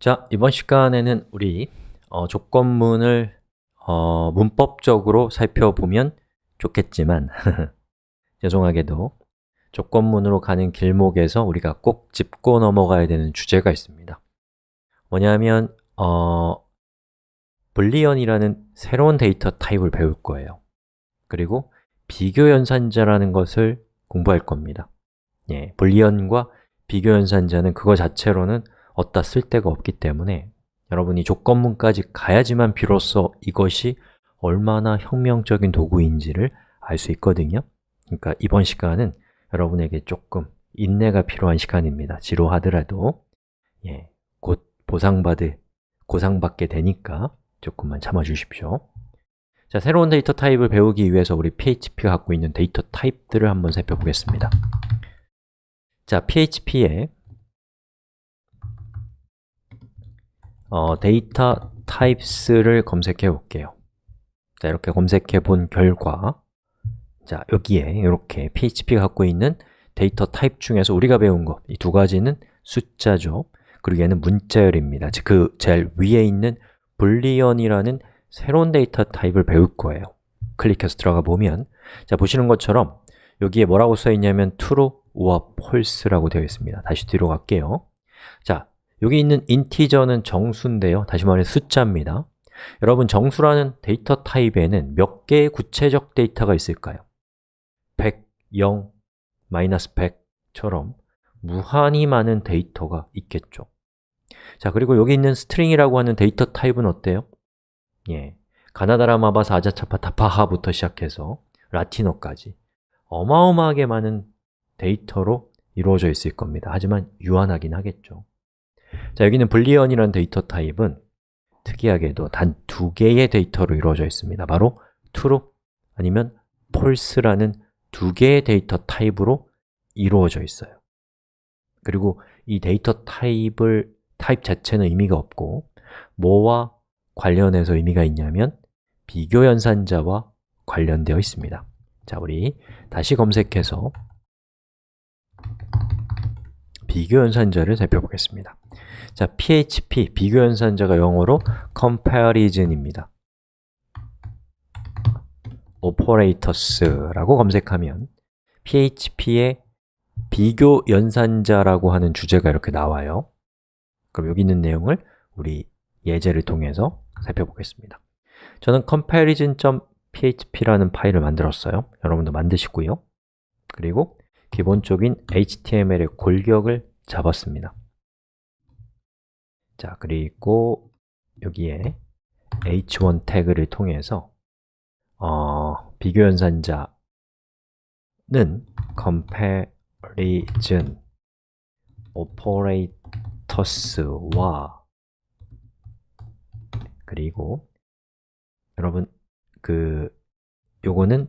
자, 이번 시간에는 우리 조건문을 문법적으로 살펴보면 좋겠지만 죄송하게도 조건문으로 가는 길목에서 우리가 꼭 짚고 넘어가야 되는 주제가 있습니다. 뭐냐면 불리언이라는 새로운 데이터 타입을 배울 거예요. 그리고 비교연산자라는 것을 공부할 겁니다. 불리언과 비교연산자는 그거 자체로는 어디다 쓸 데가 없기 때문에 여러분이 조건문까지 가야지만 비로소 이것이 얼마나 혁명적인 도구인지를 알 수 있거든요. 그러니까 이번 시간은 여러분에게 조금 인내가 필요한 시간입니다. 지루하더라도 곧 보상받게 되니까 조금만 참아주십시오. 자, 새로운 데이터 타입을 배우기 위해서 우리 PHP가 갖고 있는 데이터 타입들을 한번 살펴보겠습니다. 자, PHP에 데이터 타입스를 검색해 볼게요. 자, 이렇게 검색해 본 결과 자, 여기에 이렇게 PHP가 갖고 있는 데이터 타입 중에서 우리가 배운 것, 이 두 가지는 숫자죠. 그리고 얘는 문자열입니다. 즉, 그 제일 위에 있는 불리언이라는 새로운 데이터 타입을 배울 거예요. 클릭해서 들어가 보면 자, 보시는 것처럼 여기에 뭐라고 써 있냐면 true와 false라고 되어 있습니다. 다시 뒤로 갈게요. 자, 여기 있는 인티저는 정수인데요. 다시 말해 숫자입니다. 여러분, 정수라는 데이터 타입에는 몇 개의 구체적 데이터가 있을까요? 100, 0, 마이너스 100처럼 무한히 많은 데이터가 있겠죠. 자, 그리고 여기 있는 스트링이라고 하는 데이터 타입은 어때요? 가나다라 마바사 아자차파 타파하부터 시작해서 라틴어까지 어마어마하게 많은 데이터로 이루어져 있을 겁니다. 하지만 유한하긴 하겠죠. 자, 여기는 불리언이라는 데이터 타입은 특이하게도 단 두 개의 데이터로 이루어져 있습니다. 바로 true 아니면 false라는 두 개의 데이터 타입으로 이루어져 있어요. 그리고 이 데이터 타입 자체는 의미가 없고 뭐와 관련해서 의미가 있냐면 비교연산자와 관련되어 있습니다. 자, 우리 다시 검색해서 비교연산자를 살펴보겠습니다. 자, PHP, 비교연산자가 영어로 comparison입니다. operators라고 검색하면 PHP의 비교연산자라고 하는 주제가 이렇게 나와요. 그럼 여기 있는 내용을 우리 예제를 통해서 살펴보겠습니다. 저는 comparison.php라는 파일을 만들었어요. 여러분도 만드시고요. 그리고 기본적인 HTML의 골격을 잡았습니다. 자, 그리고 여기에 h1 태그를 통해서 비교연산자는 comparison operators와 그리고 여러분 요거는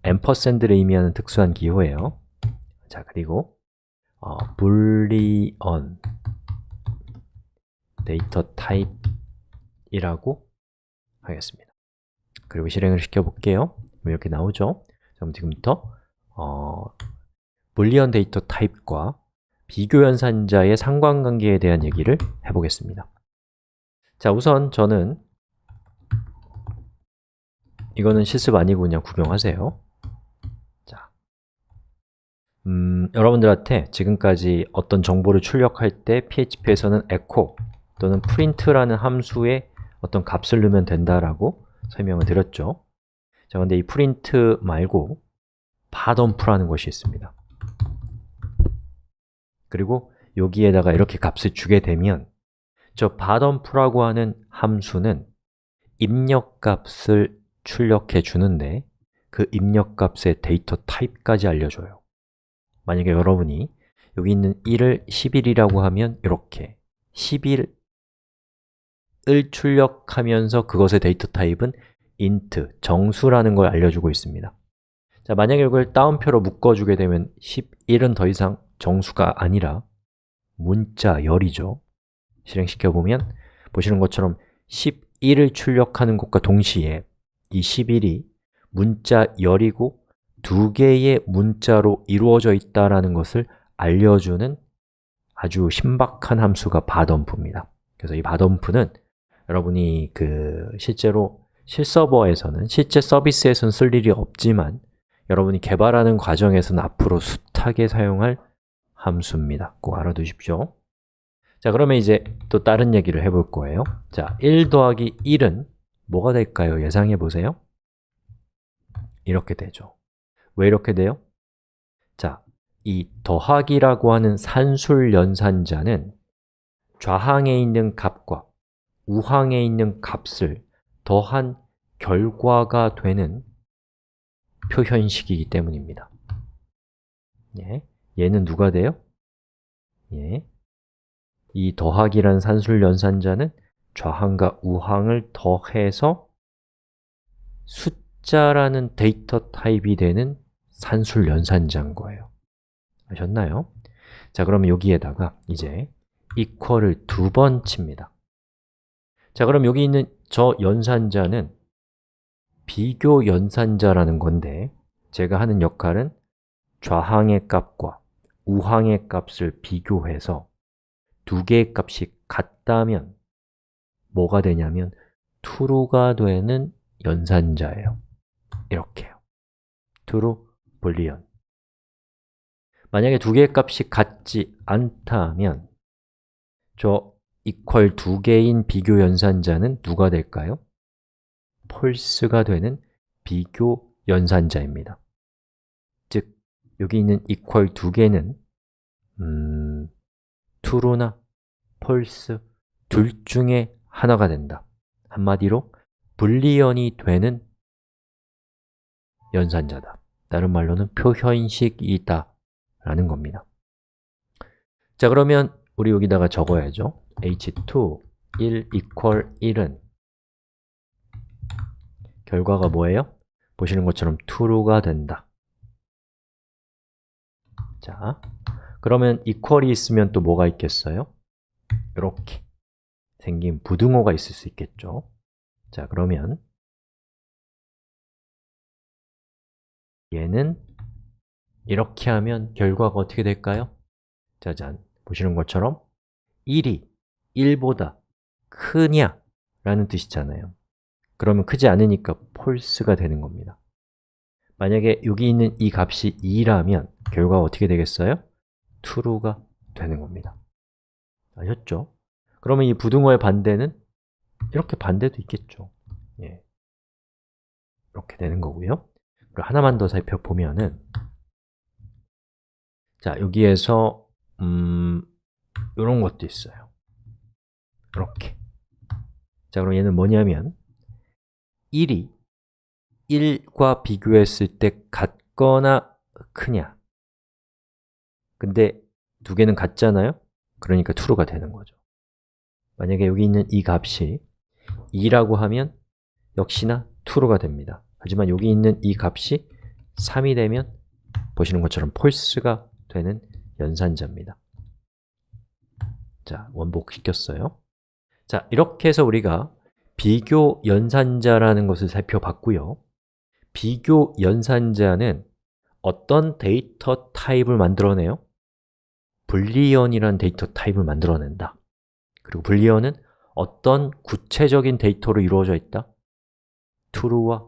앰퍼샌드를 의미하는 특수한 기호예요. 자, 그리고 불리언 데이터 타입이라고 하겠습니다. 그리고 실행을 시켜볼게요. 이렇게 나오죠? 그럼 지금부터 불리언 데이터 타입과 비교연산자의 상관관계에 대한 얘기를 해보겠습니다. 자, 우선 저는 이거는 실습 아니고 그냥 구경하세요. 자, 여러분들한테 지금까지 어떤 정보를 출력할 때 PHP에서는 echo 또는 print라는 함수에 어떤 값을 넣으면 된다라고 설명을 드렸죠. 자, 근데 이 print 말고 bar_dump라는 것이 있습니다. 그리고 여기에다가 이렇게 값을 주게 되면 저 bar_dump라고 하는 함수는 입력값을 출력해 주는데 그 입력값의 데이터 타입까지 알려줘요. 만약에 여러분이 여기 있는 1을 11이라고 하면 이렇게 11을 출력하면서 그것의 데이터 타입은 int, 정수라는 걸 알려주고 있습니다. 자, 만약에 이걸 따옴표로 묶어주게 되면 11은 더 이상 정수가 아니라 문자열이죠. 실행시켜보면 보시는 것처럼 11을 출력하는 것과 동시에 이 11이 문자열이고 두 개의 문자로 이루어져 있다는 것을 알려주는 아주 신박한 함수가 bar_dump입니다. 그래서 이 닷옴프는 여러분이 실제로 실서버에서는, 실제 서비스에서는 쓸 일이 없지만 여러분이 개발하는 과정에서는 앞으로 숱하게 사용할 함수입니다. 꼭 알아두십시오. 자, 그러면 이제 또 다른 얘기를 해볼 거예요. 자, 1 더하기 1은 뭐가 될까요? 예상해 보세요. 이렇게 되죠. 왜 이렇게 돼요? 자, 이 더하기라고 하는 산술 연산자는 좌항에 있는 값과 우항에 있는 값을 더한 결과가 되는 표현식이기 때문입니다. 예, 얘는 누가 돼요? 예, 이 더하기라는 산술 연산자는 좌항과 우항을 더해서 숫자라는 데이터 타입이 되는 산술 연산자인 거예요. 아셨나요? 자, 그러면 여기에다가 이제 equal을 2번 칩니다. 자, 그럼 여기 있는 저 연산자는 비교 연산자라는 건데 제가 하는 역할은 좌항의 값과 우항의 값을 비교해서 두 개의 값이 같다면 뭐가 되냐면 true가 되는 연산자예요. 이렇게요. true, boolean. 만약에 두 개의 값이 같지 않다면 저 equal 두 개인 비교 연산자는 누가 될까요? false가 되는 비교 연산자입니다. 즉, 여기 있는 equal 두 개는 true나 false 둘 중에 하나가 된다. 한마디로 불리언이 되는 연산자다. 다른 말로는 표현식이다 라는 겁니다. 자, 그러면 우리 여기다가 적어야죠. h2 1 equal 1은 결과가 뭐예요? 보시는 것처럼 true가 된다. 자, 그러면 equal이 있으면 또 뭐가 있겠어요? 이렇게 생긴 부등호가 있을 수 있겠죠. 자, 그러면 얘는 이렇게 하면 결과가 어떻게 될까요? 짜잔, 보시는 것처럼 1이 1보다 크냐? 라는 뜻이잖아요. 그러면 크지 않으니까 false가 되는 겁니다. 만약에 여기 있는 이 값이 2라면 결과가 어떻게 되겠어요? true가 되는 겁니다. 아셨죠? 그러면 이 부등호의 반대는 이렇게 반대도 있겠죠. 예. 이렇게 되는 거고요. 그리고 하나만 더 살펴보면은 자, 여기에서 이런 것도 있어요. 이렇게. 자, 그럼 얘는 뭐냐면 1이 1과 비교했을 때 같거나 크냐? 근데 두 개는 같잖아요? 그러니까 true가 되는 거죠. 만약에 여기 있는 이 값이 2라고 하면 역시나 true가 됩니다. 하지만 여기 있는 이 값이 3이 되면 보시는 것처럼 false가 되는 연산자입니다. 자, 원복시켰어요. 자, 이렇게 해서 우리가 비교 연산자라는 것을 살펴봤고요. 비교 연산자는 어떤 데이터 타입을 만들어내요? 불리언이라는 데이터 타입을 만들어낸다. 그리고 불리언은 어떤 구체적인 데이터로 이루어져 있다? true와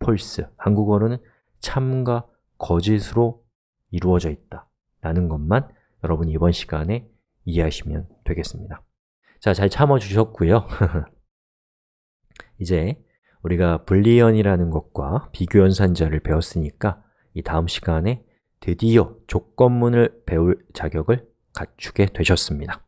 false, 한국어로는 참과 거짓으로 이루어져 있다 라는 것만 여러분이 이번 시간에 이해하시면 되겠습니다. 자, 잘 참아주셨고요. 이제 우리가 불리언이라는 것과 비교연산자를 배웠으니까 이 다음 시간에 드디어 조건문을 배울 자격을 갖추게 되셨습니다.